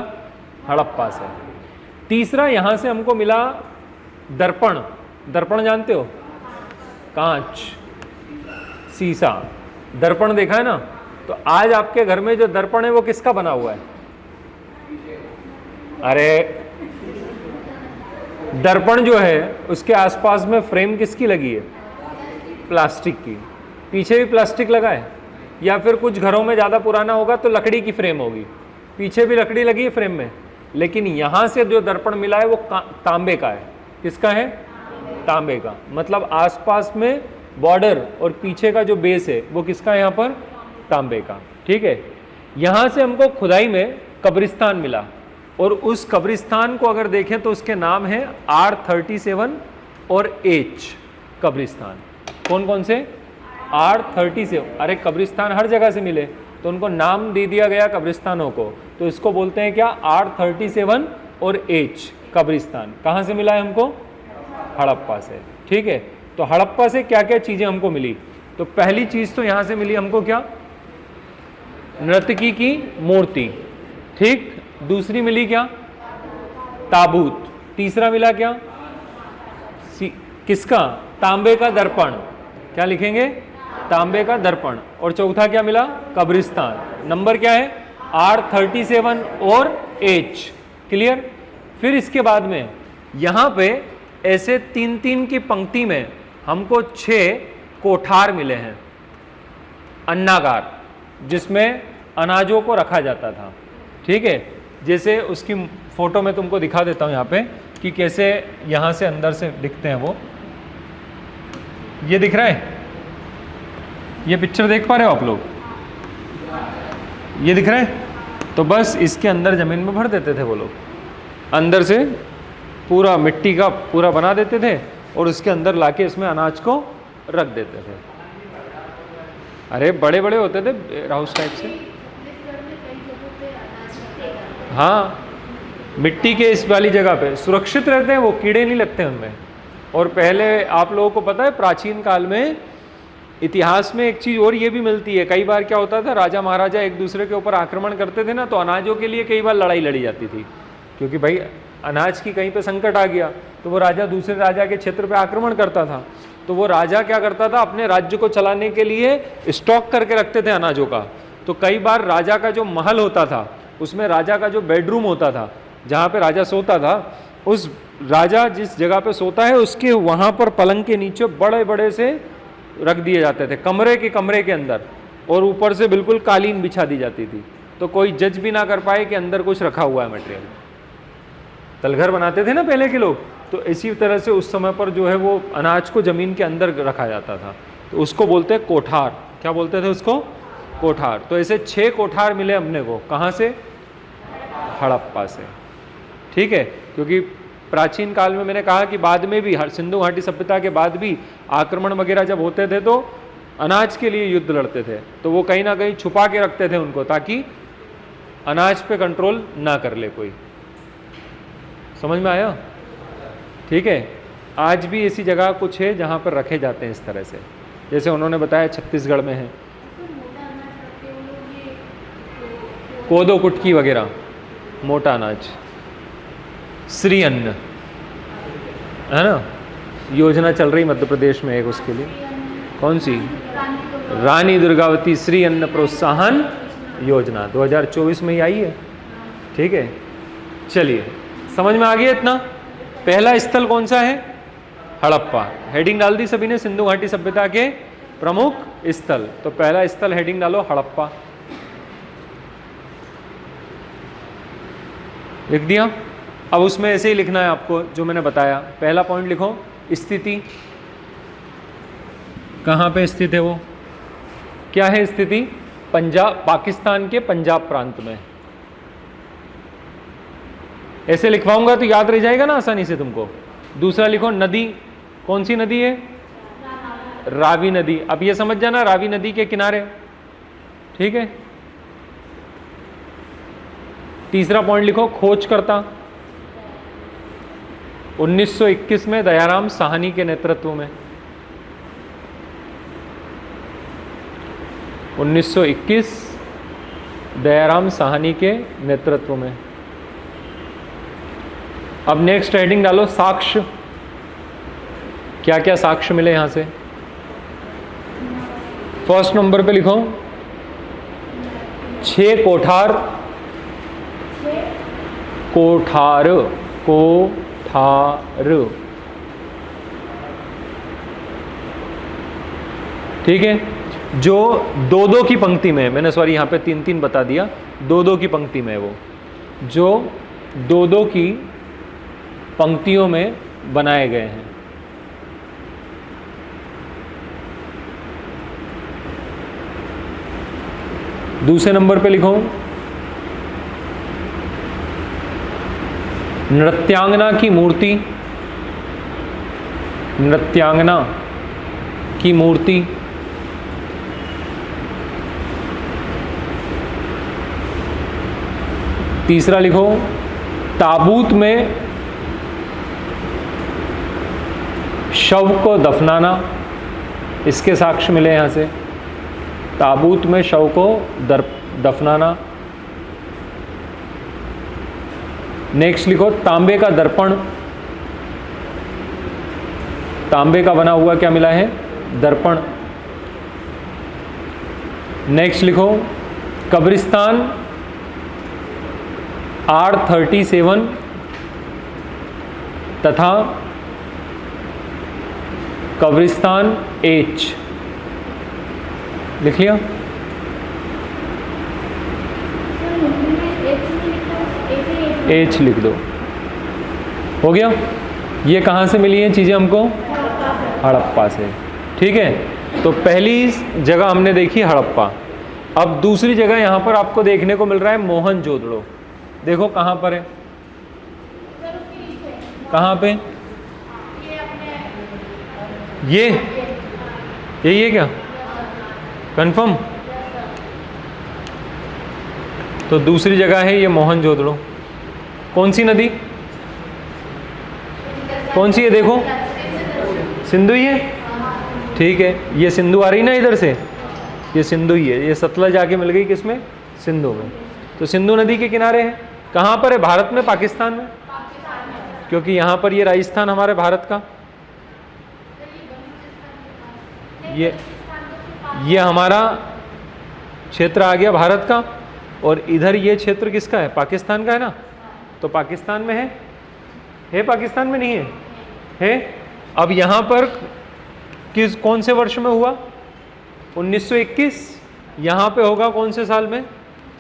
S1: हड़प्पा से। तीसरा यहाँ से हमको मिला दर्पण। दर्पण जानते हो? कांच, शीशा। दर्पण देखा है ना? तो आज आपके घर में जो दर्पण है वो किसका बना हुआ है? अरे दर्पण जो है उसके आसपास में फ्रेम किसकी लगी है? प्लास्टिक की। पीछे भी प्लास्टिक लगा है, या फिर कुछ घरों में ज़्यादा पुराना होगा तो लकड़ी की फ्रेम होगी, पीछे भी लकड़ी लगी है फ्रेम में। लेकिन यहाँ से जो दर्पण मिला है वो तांबे का है। किसका है? तांबे का। मतलब आसपास में बॉर्डर और पीछे का जो बेस है वो किसका है यहाँ पर? तांबे का। ठीक है। यहाँ से हमको खुदाई में कब्रिस्तान मिला, और उस कब्रिस्तान को अगर देखें तो उसके नाम है R37 और H कब्रिस्तान। कौन कौन से? R37। अरे कब्रिस्तान हर जगह से मिले तो उनको नाम दे दिया गया कब्रिस्तानों को, तो इसको बोलते हैं क्या? R37 और H कब्रिस्तान। कहाँ से मिला है हमको? हड़प्पा से। ठीक है। तो हड़प्पा से क्या क्या चीज़ें हमको मिली? तो पहली चीज़ तो यहाँ से मिली हमको क्या? नर्तकी की मूर्ति, ठीक। दूसरी मिली क्या? ताबूत। तीसरा मिला क्या? किसका? तांबे का दर्पण। क्या लिखेंगे? तांबे का दर्पण। और चौथा क्या मिला? कब्रिस्तान। नंबर क्या है? R37 और H। क्लियर। फिर इसके बाद में यहां पे ऐसे 3-3 की पंक्ति में हमको 6 कोठार मिले हैं, अन्नागार, जिसमें अनाजों को रखा जाता था, ठीक है। जैसे उसकी फोटो में तुमको दिखा देता हूं यहाँ पे कि कैसे यहाँ से अंदर से दिखते हैं वो। ये दिख रहा है? ये पिक्चर देख पा रहे हो आप लोग? ये दिख रहा है? तो बस इसके अंदर ज़मीन में भर देते थे वो लोग, अंदर से पूरा मिट्टी का पूरा बना देते थे और उसके अंदर लाके इसमें अनाज को रख देते थे। अरे बड़े बड़े होते थे हाउस टाइप से। हाँ, मिट्टी के इस वाली जगह पे सुरक्षित रहते हैं वो, कीड़े नहीं लगते उनमें। और पहले आप लोगों को पता है प्राचीन काल में इतिहास में एक चीज़ और ये भी मिलती है, कई बार क्या होता था, राजा महाराजा एक दूसरे के ऊपर आक्रमण करते थे ना, तो अनाजों के लिए कई बार लड़ाई लड़ी जाती थी, क्योंकि भाई अनाज की कहीं पे संकट आ गया तो वो राजा दूसरे राजा के क्षेत्र पे आक्रमण करता था। तो वो राजा क्या करता था, अपने राज्य को चलाने के लिए स्टॉक करके रखते थे अनाजों का। तो कई बार राजा का जो महल होता था उसमें राजा का जो बेडरूम होता था, जहाँ पे राजा सोता था, उस राजा जिस जगह पे सोता है उसके वहाँ पर पलंग के नीचे बड़े बड़े से रख दिए जाते थे, कमरे के अंदर, और ऊपर से बिल्कुल कालीन बिछा दी जाती थी, तो कोई जज भी ना कर पाए कि अंदर कुछ रखा हुआ है मटेरियल। तलघर बनाते थे ना पहले के लोग, तो इसी तरह से उस समय पर जो है वो अनाज को ज़मीन के अंदर रखा जाता था, तो उसको बोलते हैं कोठार। क्या बोलते थे उसको? कोठार। तो ऐसे 6 कोठार मिले अपने को, कहाँ से? हड़प्पा से, ठीक है। क्योंकि प्राचीन काल में मैंने कहा कि बाद में भी सिंधु घाटी सभ्यता के बाद भी आक्रमण वगैरह जब होते थे तो अनाज के लिए युद्ध लड़ते थे, तो वो कहीं ना कहीं छुपा के रखते थे उनको, ताकि अनाज पे कंट्रोल ना कर ले कोई। समझ में आया? ठीक है। आज भी ऐसी जगह कुछ है जहाँ पर रखे जाते हैं इस तरह से, जैसे उन्होंने बताया छत्तीसगढ़ में है, कोदो कुटकी वगैरह, मोटा अनाज, श्री अन्न है ना, योजना चल रही मध्य प्रदेश में एक, उसके लिए कौन सी? रानी दुर्गावती श्री अन्न प्रोत्साहन योजना 2024 में ही आई है, ठीक है। चलिए, समझ में आ गया इतना? पहला स्थल कौन सा है? हड़प्पा। हेडिंग डाल दी सभी ने, सिंधु घाटी सभ्यता के प्रमुख स्थल। तो पहला स्थल हेडिंग डालो हड़प्पा, लिख दिया। अब उसमें ऐसे ही लिखना है आपको जो मैंने बताया। पहला पॉइंट लिखो, स्थिति, कहाँ पे स्थित है वो? क्या है स्थिति? पंजाब, पाकिस्तान के पंजाब प्रांत में। ऐसे लिखवाऊंगा तो याद रह जाएगा ना आसानी से तुमको। दूसरा लिखो नदी, कौन सी नदी है? रावी नदी। अब ये समझ जाना, रावी नदी के किनारे, ठीक है। तीसरा पॉइंट लिखो, खोजकर्ता, 1921 में दयाराम साहनी के नेतृत्व में, 1921 दयाराम साहनी के नेतृत्व में। अब नेक्स्ट हेडिंग डालो साक्ष्य, क्या क्या साक्ष्य मिले यहां से? फर्स्ट नंबर पे लिखो 6 कोठार, कोठार, कोठार, ठीक है। जो 2-2 की पंक्ति में, मैंने सॉरी यहां पे 3-3 बता दिया, 2-2 की पंक्ति में, वो जो 2-2 की पंक्तियों में बनाए गए हैं। दूसरे नंबर पे लिखो नृत्यांगना की मूर्ति, नृत्यांगना की मूर्ति। तीसरा लिखो ताबूत में शव को दफनाना, इसके साक्ष्य मिले यहाँ से। ताबूत में शव को दफनाना। नेक्स्ट लिखो तांबे का दर्पण, तांबे का बना हुआ क्या मिला है? दर्पण। नेक्स्ट लिखो कब्रिस्तान R37 तथा कब्रिस्तान H, लिख लिया? H लिख दो। हो गया? ये कहाँ से मिली हैं चीज़ें हमको? हड़प्पा से। ठीक है, तो पहली जगह हमने देखी हड़प्पा। अब दूसरी जगह यहाँ पर आपको देखने को मिल रहा है मोहनजोदड़ो। देखो कहाँ पर है, कहाँ पे? ये यही है क्या? कंफर्म? तो दूसरी जगह है ये मोहनजोदड़ो। कौन सी नदी? कौन सी है? देखो सिंधु ही है। ठीक है, ये सिंधु आ रही ना इधर से, ये सिंधु ही है। ये सतलज आके मिल गई किसमें? सिंधु में। तो सिंधु नदी के किनारे है। कहाँ पर है? भारत में, पाकिस्तान में? क्योंकि यहाँ पर ये राजस्थान हमारे भारत का, ये हमारा क्षेत्र आ गया भारत का, और इधर ये क्षेत्र किसका है? पाकिस्तान का है ना। तो पाकिस्तान में है पाकिस्तान में नहीं है? है। अब यहाँ पर कौन से वर्ष में हुआ? 1921। यहाँ पे होगा कौन से साल में?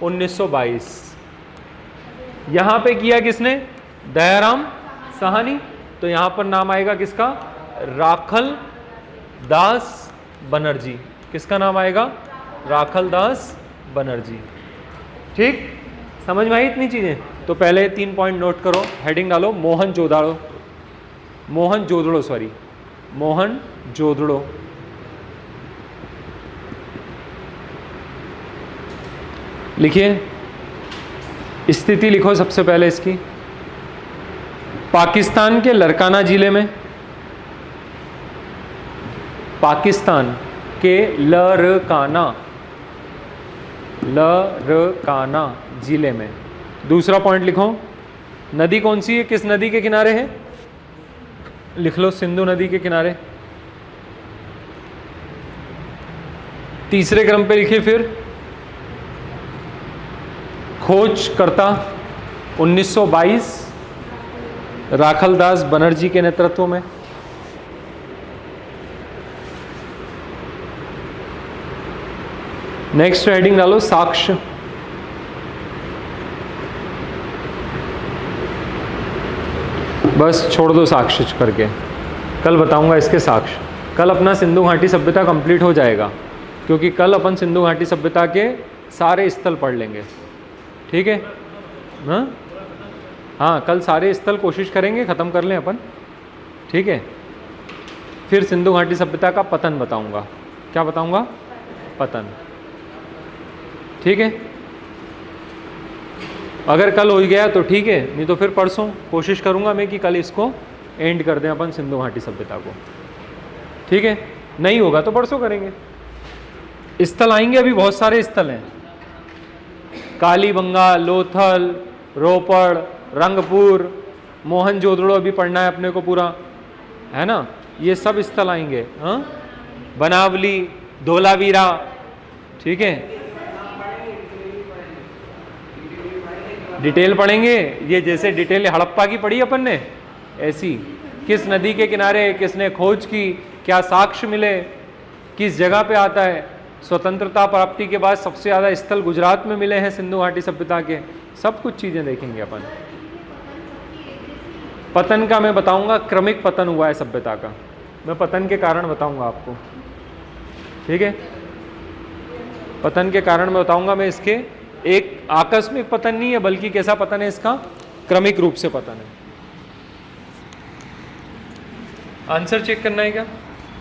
S1: 1922। यहाँ पे किया किसने? दयाराम साहनी। तो यहाँ पर नाम आएगा किसका? राखल दास बनर्जी। किसका नाम आएगा? राखल दास बनर्जी। ठीक, समझ में आई इतनी चीजें? तो पहले 3 पॉइंट नोट करो, हेडिंग डालो मोहनजोदड़ो, मोहनजोदड़ो सॉरी, मोहनजोदड़ो। लिखिए, स्थिति लिखो सबसे पहले इसकी। पाकिस्तान के लरकाना जिले में, पाकिस्तान के लरकाना जिले में। दूसरा पॉइंट लिखो, नदी कौन सी है? किस नदी के किनारे है? लिख लो सिंधु नदी के किनारे। तीसरे क्रम पे लिखिए फिर खोजकर्ता 1922 राखलदास बनर्जी के नेतृत्व में। नेक्स्ट हेडिंग डालो साक्ष्य। बस छोड़ दो साक्ष्य करके, कल बताऊंगा इसके साक्ष्य। कल अपना सिंधु घाटी सभ्यता कंप्लीट हो जाएगा, क्योंकि कल अपन सिंधु घाटी सभ्यता के सारे स्थल पढ़ लेंगे। ठीक है? हाँ, कल सारे स्थल कोशिश करेंगे ख़त्म कर लें अपन। ठीक है? फिर सिंधु घाटी सभ्यता का पतन बताऊंगा। क्या बताऊंगा? पतन। ठीक है? अगर कल हो गया तो ठीक है, नहीं तो फिर परसों कोशिश करूंगा मैं कि कल इसको एंड कर दें अपन सिंधु घाटी सभ्यता को। ठीक है? नहीं होगा तो परसों करेंगे। स्थल आएंगे, अभी बहुत सारे स्थल हैं। कालीबंगा, लोथल, रोपड़, रंगपुर, मोहनजोदड़ो अभी पढ़ना है अपने को पूरा, है ना? ये सब स्थल आएंगे। हाँ, बनावली, धोलावीरा। ठीक है? डिटेल पढ़ेंगे। ये जैसे डिटेल हड़प्पा की पढ़ी अपन ने, ऐसी किस नदी के किनारे, किसने खोज की, क्या साक्ष्य मिले, किस जगह पे आता है। स्वतंत्रता प्राप्ति के बाद सबसे ज़्यादा स्थल गुजरात में मिले हैं सिंधु घाटी सभ्यता के। सब कुछ चीज़ें देखेंगे अपन। पतन का मैं बताऊंगा, क्रमिक पतन हुआ है सभ्यता का। मैं पतन के कारण बताऊंगा आपको। ठीक है? पतन के कारण मैं बताऊंगा मैं इसके। एक आकस्मिक पतन नहीं है, बल्कि कैसा पतन है इसका? क्रमिक रूप से पतन है। आंसर चेक करना है क्या?